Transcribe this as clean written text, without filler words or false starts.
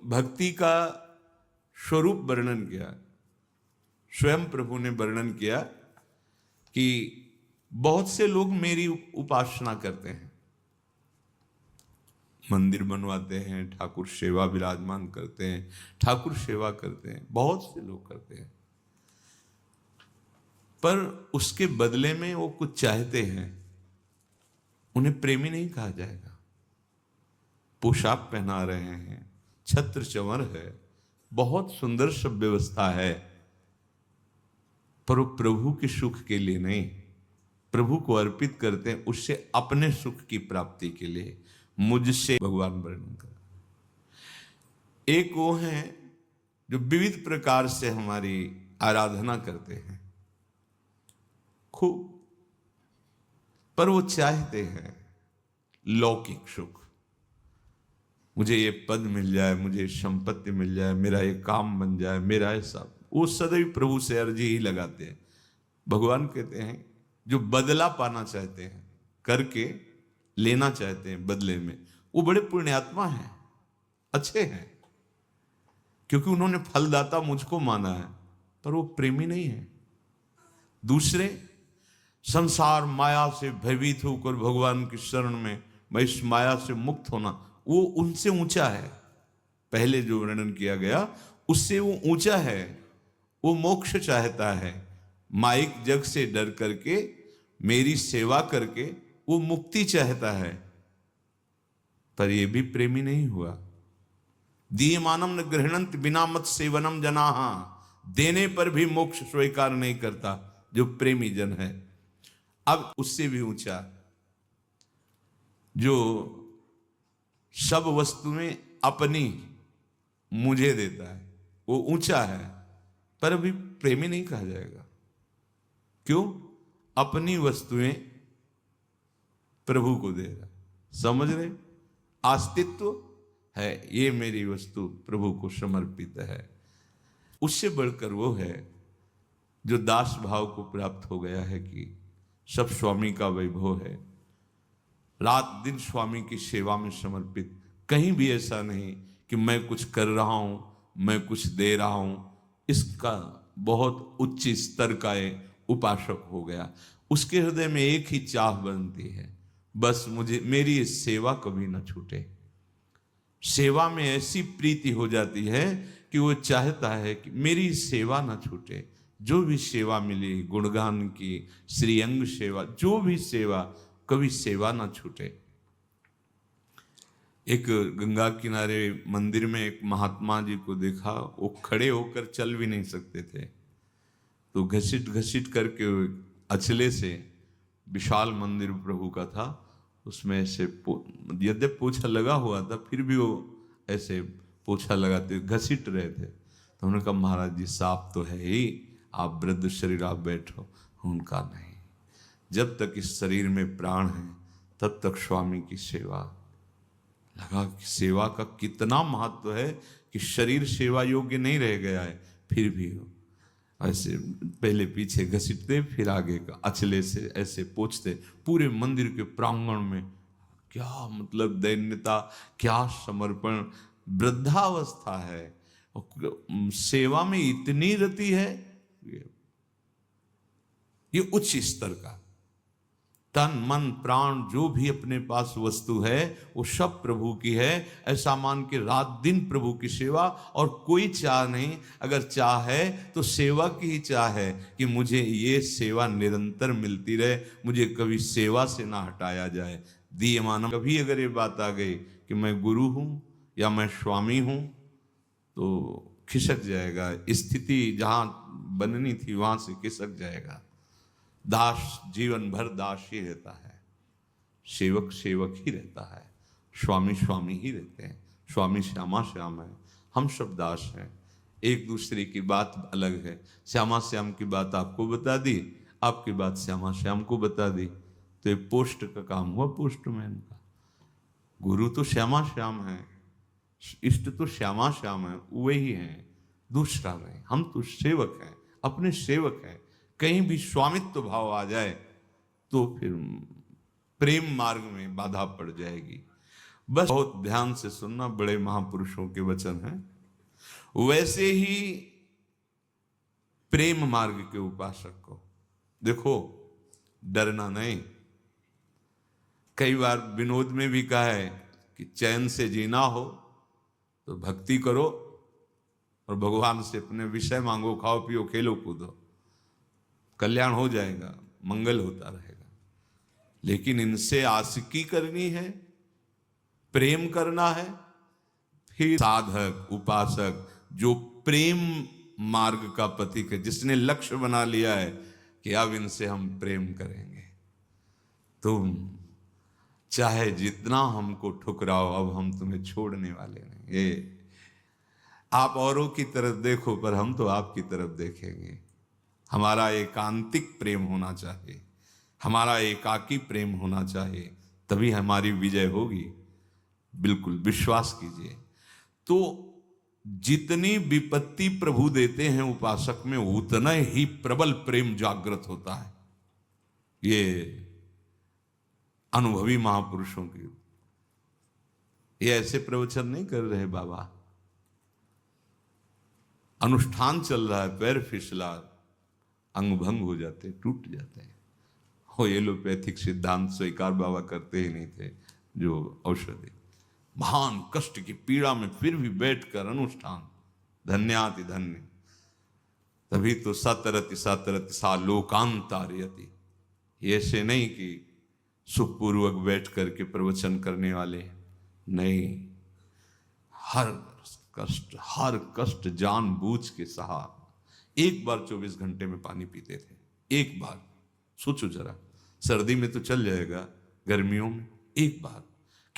भक्ति का स्वरूप वर्णन किया, स्वयं प्रभु ने वर्णन किया कि बहुत से लोग मेरी उपासना करते हैं, मंदिर बनवाते हैं, ठाकुर सेवा विराजमान करते हैं, ठाकुर सेवा करते हैं, बहुत से लोग करते हैं, पर उसके बदले में वो कुछ चाहते हैं, उन्हें प्रेमी नहीं कहा जाएगा। पोशाक पहना रहे हैं, छत्र चंवर है, बहुत सुंदर सब व्यवस्था है, पर वो प्रभु के सुख के लिए नहीं, प्रभु को अर्पित करते हैं उससे अपने सुख की प्राप्ति के लिए। मुझसे भगवान वर्णन कर, एक वो हैं जो विविध प्रकार से हमारी आराधना करते हैं खूब, पर वो चाहते हैं लौकिक सुख, मुझे ये पद मिल जाए, मुझे संपत्ति मिल जाए, मेरा ये काम बन जाए, मेरा ऐसा, वो सदैव प्रभु से अर्जी ही लगाते हैं। भगवान कहते हैं जो बदला पाना चाहते हैं, करके लेना चाहते हैं बदले में, वो बड़े पुण्यात्मा हैं, अच्छे हैं, क्योंकि उन्होंने फलदाता मुझको माना है, पर वो प्रेमी नहीं है। दूसरे संसार माया से भयभीत होकर भगवान की शरण में, मैं इस माया से मुक्त होना, वो उनसे ऊंचा है। पहले जो वर्णन किया गया उससे वो ऊंचा है, वो मोक्ष चाहता है, माइक जग से डर करके मेरी सेवा करके वो मुक्ति चाहता है, पर ये भी प्रेमी नहीं हुआ। दीयमानम न गृह्णन्ति बिना मत सेवनम जनाहा, देने पर भी मोक्ष स्वीकार नहीं करता जो प्रेमी जन है। अब उससे भी ऊंचा जो सब वस्तुएं अपनी मुझे देता है, वो ऊंचा है, पर अभी प्रेमी नहीं कहा जाएगा। क्यों? अपनी वस्तुएं प्रभु को दे रहा, समझ रहे, अस्तित्व है, ये मेरी वस्तु प्रभु को समर्पित है। उससे बढ़कर वो है जो दास भाव को प्राप्त हो गया है कि सब स्वामी का वैभव है, रात दिन स्वामी की सेवा में समर्पित, कहीं भी ऐसा नहीं कि मैं कुछ कर रहा हूं, मैं कुछ दे रहा हूं, इसका बहुत उच्च स्तर का उपासक हो गया। उसके हृदय में एक ही चाह बनती है, बस मुझे मेरी सेवा कभी ना छूटे। सेवा में ऐसी प्रीति हो जाती है कि वो चाहता है कि मेरी सेवा ना छूटे, जो भी सेवा मिली, गुणगान की, श्रीअंग सेवा, जो भी सेवा, कभी सेवा ना छूटे। एक गंगा किनारे मंदिर में एक महात्मा जी को देखा, वो खड़े होकर चल भी नहीं सकते थे, तो घसीट घसीट करके अचले से, विशाल मंदिर प्रभु का था, उसमें ऐसे यद्यपि पोछा लगा हुआ था, फिर भी वो ऐसे पोछा लगाते घसीट रहे थे। तो उन्होंने कहा महाराज जी सांप तो है ही, आप वृद्ध शरीर, आप बैठो। उनका नहीं, जब तक इस शरीर में प्राण है तब तक स्वामी की सेवा। लगा कि सेवा का कितना महत्व है कि शरीर सेवा योग्य नहीं रह गया है, फिर भी ऐसे पहले पीछे घसीटते, फिर आगे का अचले से ऐसे पोंछते, पूरे मंदिर के प्रांगण में। क्या मतलब दैन्यता, क्या समर्पण, वृद्धावस्था है, सेवा में इतनी रति है, ये उच्च स्तर का। तन मन प्राण जो भी अपने पास वस्तु है वो सब प्रभु की है, ऐसा मान के रात दिन प्रभु की सेवा, और कोई चाह नहीं। अगर चाह है तो सेवा की ही चाह है कि मुझे ये सेवा निरंतर मिलती रहे, मुझे कभी सेवा से ना हटाया जाए। दीयमानम, कभी अगर ये बात आ गई कि मैं गुरु हूं या मैं स्वामी हूं, तो खिसक जाएगा, स्थिति जहां बननी थी वहां से खिसक जाएगा। दास जीवन भर दास ही रहता है, सेवक सेवक ही रहता है, स्वामी स्वामी ही रहते हैं। स्वामी श्यामा श्याम है, हम सब दास हैं। एक दूसरे की बात अलग है, श्यामा श्याम की बात आपको बता दी, आपकी बात श्यामा श्याम को बता दी, तो ये पोस्ट का काम हुआ पोस्टमैन का। गुरु तो श्यामा श्याम है, इष्ट तो श्यामा श्याम है, वही है, दूसरा नहीं। हम तो सेवक हैं, अपने सेवक हैं। कहीं भी स्वामित्व भाव आ जाए तो फिर प्रेम मार्ग में बाधा पड़ जाएगी। बस बहुत ध्यान से सुनना, बड़े महापुरुषों के वचन हैं। वैसे ही प्रेम मार्ग के उपासक को देखो, डरना नहीं। कई बार विनोद में भी कहा है कि चैन से जीना हो तो भक्ति करो और भगवान से अपने विषय मांगो, खाओ पियो खेलो कूदो, कल्याण हो जाएगा, मंगल होता रहेगा। लेकिन इनसे आशिकी करनी है, प्रेम करना है, फिर साधक उपासक जो प्रेम मार्ग का पथिक है, जिसने लक्ष्य बना लिया है कि अब इनसे हम प्रेम करेंगे, तुम चाहे जितना हमको ठुकराओ, अब हम तुम्हें छोड़ने वाले नहीं। ये आप औरों की तरफ देखो, पर हम तो आपकी तरफ देखेंगे। हमारा एकांतिक प्रेम होना चाहिए, हमारा एकाकी प्रेम होना चाहिए, तभी हमारी विजय होगी। बिल्कुल विश्वास कीजिए। तो जितनी विपत्ति प्रभु देते हैं उपासक में, उतना ही प्रबल प्रेम जागृत होता है। ये अनुभवी महापुरुषों की, ये ऐसे प्रवचन नहीं कर रहे बाबा। अनुष्ठान चल रहा है, पैर फिसला, अंग भंग हो जाते, टूट जाते हैं। हो एलोपैथिक सिद्धांत स्वीकार बाबा करते ही नहीं थे। जो औषधि महान कष्ट की पीड़ा में फिर भी बैठकर अनुष्ठान, धन्याति धन्य। तभी तो सतरति सतरति सा लोकांतार्यति। ऐसे नहीं कि सुखपूर्वक बैठ करके प्रवचन करने वाले नहीं, हर कष्ट जानबूझ के सहा। एक बार 24 घंटे में पानी पीते थे, एक बार। सोचो जरा, सर्दी में तो चल जाएगा, गर्मियों में एक बार